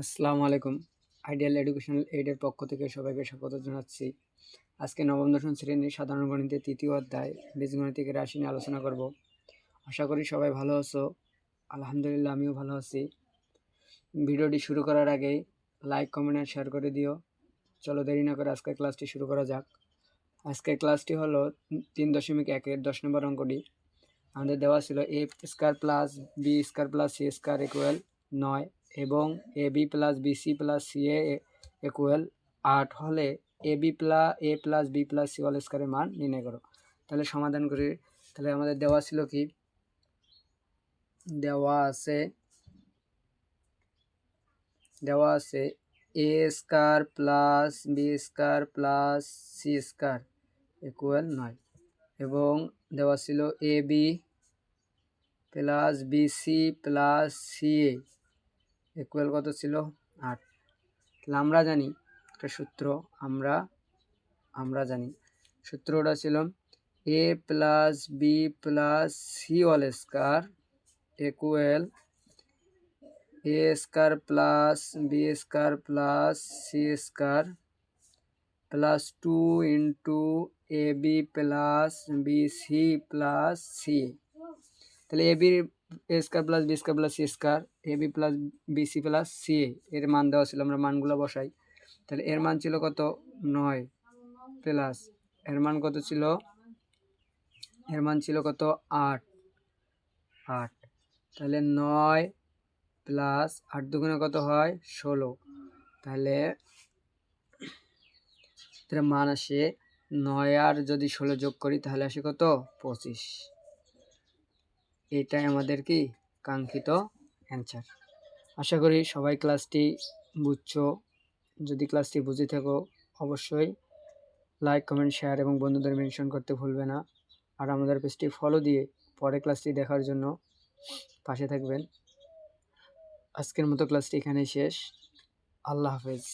আসসালামু আলাইকুম। Ideal educational এইডের পক্ষ থেকে সবাইকে স্বাগত জানাচ্ছি। আজকে নবম দশম শ্রেণীর সাধারণ গণিতের তৃতীয় অধ্যায় বীজগণিতিক রাশি নিয়ে আলোচনা করব। আশা করি সবাই ভালো আছো। আলহামদুলিল্লাহ আমিও ভালো আছি। ভিডিওটি শুরু করার আগেই লাইক, কমেন্ট আর শেয়ার করে দিও। চলো দেরি না করে আজকের ক্লাসটি শুরু করা যাক। আজকের ক্লাসটি হলো 3.1-এর 10 নম্বর অঙ্কটি। আমাদের দেওয়া ছিল A square plus B square plus C square equal 9 এবং A B plus B C plus C A equal 8 হলে A plus B plus C whole স্কয়ারের মান নির্ণয় করো। তাহলে সমাধান করি। তাহলে আমাদের দেওয়া ছিল কি, দেওয়া আছে A square plus B square plus C square equal 9 এবং দেওয়া ছিল A B plus B C plus C A equal কত ছিল 8। তাহলে আমরা জানি একটা সূত্র, আমরা জানি সূত্রটা ছিল A plus B plus C whole square equal A square plus B square plus C square plus 2 into A B plus B C plus C. তাহলে A B square plus B square plus C square, A B plus B C plus C এর মান দেওয়া ছিল, আমরা মানগুলো বসাই। তাহলে এর মান ছিল কত 9 প্লাস এর মান কত ছিল, এর মান ছিল কত 8। তাহলে 9 প্লাস 8 দুগুণে কত হয় 16। তাহলে মান আসে 9 আর যদি 16 যোগ করি তাহলে আসে কত 25। এটাই আমাদের কি কাঙ্ক্ষিত অ্যান্সার। আশা করি সবাই ক্লাসটি বুঝছো। যদি ক্লাসটি বুঝে থাকো অবশ্যই লাইক, কমেন্ট, শেয়ার এবং বন্ধুদের মেনশন করতে ভুলবে না। আর আমাদের পেজটি ফলো দিয়ে পরে ক্লাসটি দেখার জন্য পাশে থাকবেন। আজকের মতো ক্লাসটি এখানেই শেষ। আল্লাহ হাফেজ।